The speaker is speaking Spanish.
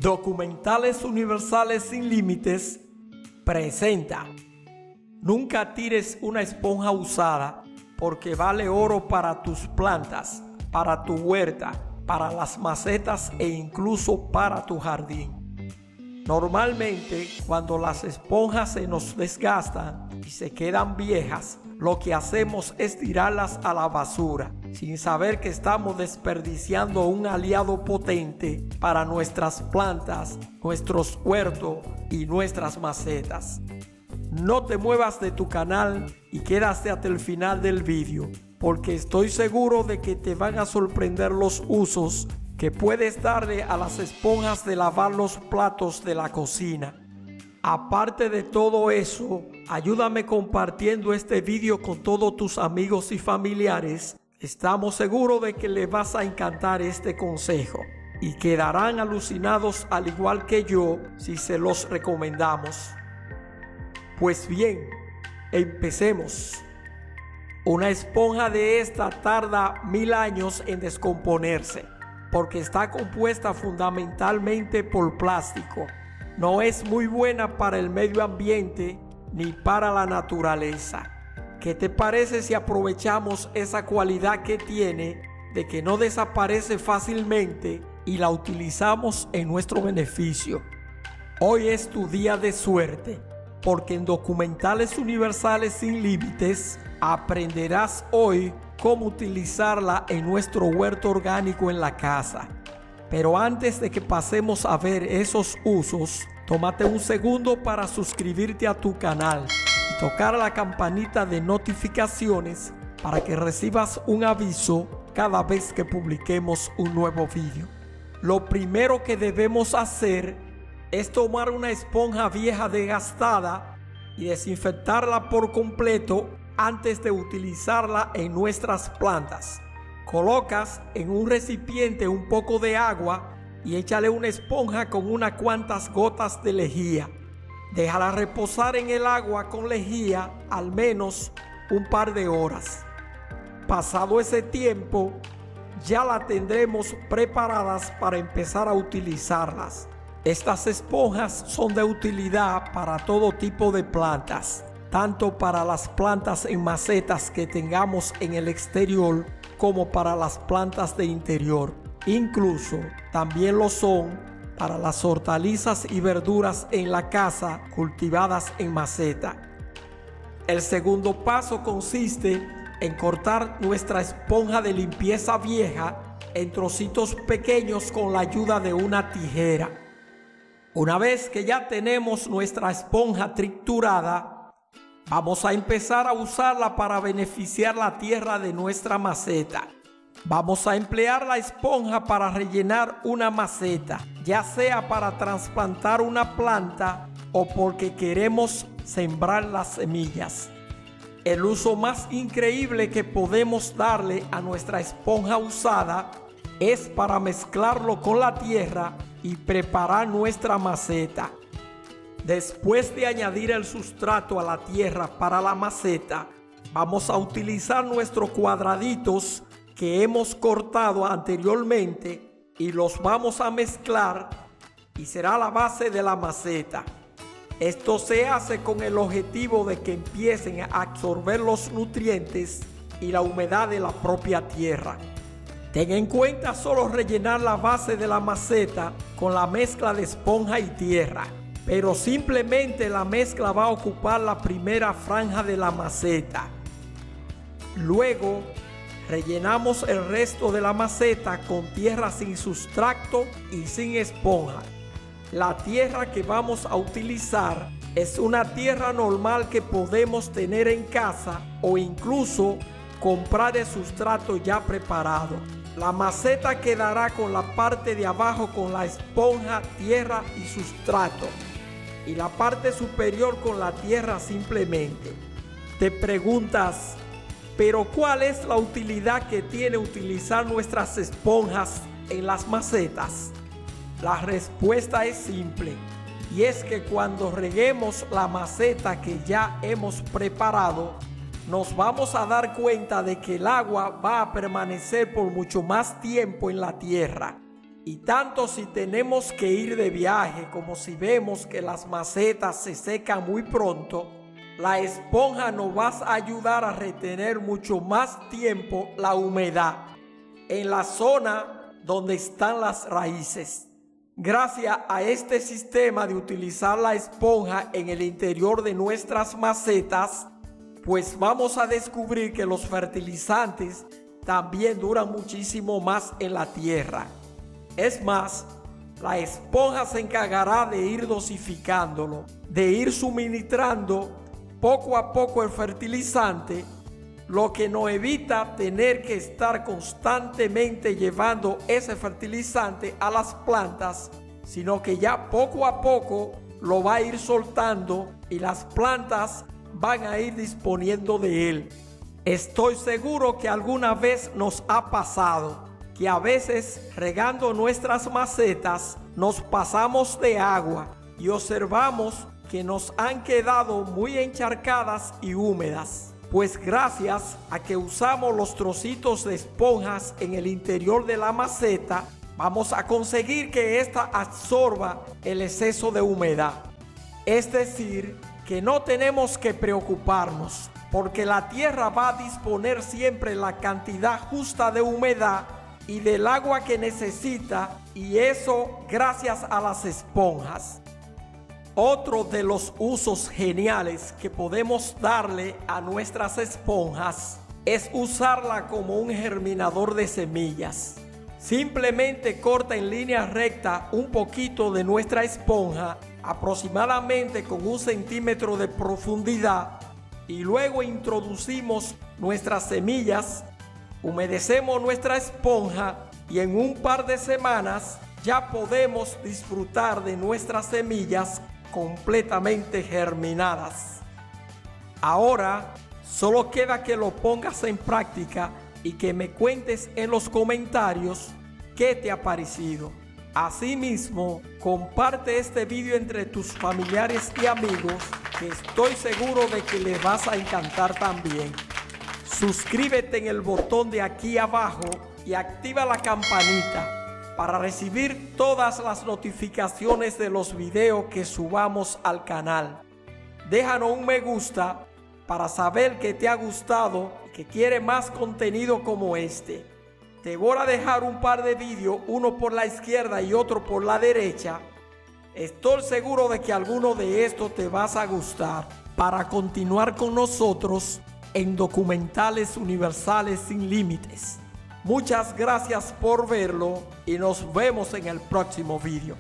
Documentales Universales Sin Límites presenta: nunca tires una esponja usada porque vale oro para tus plantas, para tu huerta, para las macetas e incluso para tu jardín. Normalmente, cuando las esponjas se nos desgastan y se quedan viejas, lo que hacemos es tirarlas a la basura, sin saber que estamos desperdiciando un aliado potente para nuestras plantas, nuestros huertos y nuestras macetas. No te muevas de tu canal y quédate hasta el final del vídeo, porque estoy seguro de que te van a sorprender los usos que puedes darle a las esponjas de lavar los platos de la cocina. Aparte de todo eso, ayúdame compartiendo este vídeo con todos tus amigos y familiares. Estamos seguros de que les vas a encantar este consejo y quedarán alucinados al igual que yo si se los recomendamos. Pues bien, empecemos. Una esponja de esta tarda 1000 años en descomponerse, porque está compuesta fundamentalmente por plástico. No es muy buena para el medio ambiente ni para la naturaleza. ¿Qué te parece si aprovechamos esa cualidad que tiene de que no desaparece fácilmente y la utilizamos en nuestro beneficio? Hoy es tu día de suerte, porque en Documentales Universales Sin Límites aprenderás hoy cómo utilizarla en nuestro huerto orgánico en la casa. Pero antes de que pasemos a ver esos usos, tómate un segundo para suscribirte a tu canal y tocar la campanita de notificaciones para que recibas un aviso cada vez que publiquemos un nuevo vídeo. Lo primero que debemos hacer es tomar una esponja vieja desgastada y desinfectarla por completo antes de utilizarla en nuestras plantas. Colocas en un recipiente un poco de agua y échale una esponja con unas cuantas gotas de lejía. Déjala reposar en el agua con lejía al menos un par de horas. Pasado ese tiempo, ya la tendremos preparadas para empezar a utilizarlas. Estas esponjas son de utilidad para todo tipo de plantas, tanto para las plantas en macetas que tengamos en el exterior como para las plantas de interior. Incluso también lo son para las hortalizas y verduras en la casa cultivadas en maceta. El segundo paso consiste en cortar nuestra esponja de limpieza vieja en trocitos pequeños con la ayuda de una tijera. Una vez que ya tenemos nuestra esponja triturada, vamos a empezar a usarla para beneficiar la tierra de nuestra maceta. Vamos a emplear la esponja para rellenar una maceta, ya sea para trasplantar una planta o porque queremos sembrar las semillas. El uso más increíble que podemos darle a nuestra esponja usada es para mezclarlo con la tierra y preparar nuestra maceta. Después de añadir el sustrato a la tierra para la maceta, vamos a utilizar nuestros cuadraditos que hemos cortado anteriormente y los vamos a mezclar y será la base de la maceta. Esto se hace con el objetivo de que empiecen a absorber los nutrientes y la humedad de la propia tierra. Ten en cuenta solo rellenar la base de la maceta con la mezcla de esponja y tierra, pero simplemente la mezcla va a ocupar la primera franja de la maceta. Luego, rellenamos el resto de la maceta con tierra sin sustrato y sin esponja. La tierra que vamos a utilizar es una tierra normal que podemos tener en casa o incluso comprar el sustrato ya preparado. La maceta quedará con la parte de abajo con la esponja, tierra y sustrato, y la parte superior con la tierra simplemente. Te preguntas, ¿pero cuál es la utilidad que tiene utilizar nuestras esponjas en las macetas? La respuesta es simple, y es que cuando reguemos la maceta que ya hemos preparado, nos vamos a dar cuenta de que el agua va a permanecer por mucho más tiempo en la tierra. Y tanto si tenemos que ir de viaje como si vemos que las macetas se secan muy pronto, la esponja nos va a ayudar a retener mucho más tiempo la humedad en la zona donde están las raíces. Gracias a este sistema de utilizar la esponja en el interior de nuestras macetas, pues vamos a descubrir que los fertilizantes también duran muchísimo más en la tierra. Es más, la esponja se encargará de ir dosificándolo, de ir suministrando poco a poco el fertilizante, lo que nos evita tener que estar constantemente llevando ese fertilizante a las plantas, sino que ya poco a poco lo va a ir soltando y las plantas van a ir disponiendo de él. Estoy seguro que alguna vez nos ha pasado que a veces regando nuestras macetas nos pasamos de agua y observamos que nos han quedado muy encharcadas y húmedas. Pues gracias a que usamos los trocitos de esponjas en el interior de la maceta, vamos a conseguir que ésta absorba el exceso de humedad. Es decir, que no tenemos que preocuparnos, porque la tierra va a disponer siempre la cantidad justa de humedad y del agua que necesita, y eso gracias a las esponjas. Otro de los usos geniales que podemos darle a nuestras esponjas es usarla como un germinador de semillas. Simplemente corta en línea recta un poquito de nuestra esponja, aproximadamente con 1 centímetro de profundidad, y luego introducimos nuestras semillas, humedecemos nuestra esponja y en un par de semanas ya podemos disfrutar de nuestras semillas completamente germinadas. Ahora solo queda que lo pongas en práctica y que me cuentes en los comentarios qué te ha parecido. Asimismo, comparte este video entre tus familiares y amigos, que estoy seguro de que les vas a encantar también. Suscríbete en el botón de aquí abajo y activa la campanita para recibir todas las notificaciones de los videos que subamos al canal. Déjanos un me gusta para saber que te ha gustado y que quieres más contenido como este. Te voy a dejar un par de vídeos, uno por la izquierda y otro por la derecha. Estoy seguro de que alguno de estos te vas a gustar para continuar con nosotros en Documentales Universales Sin Límites. Muchas gracias por verlo y nos vemos en el próximo video.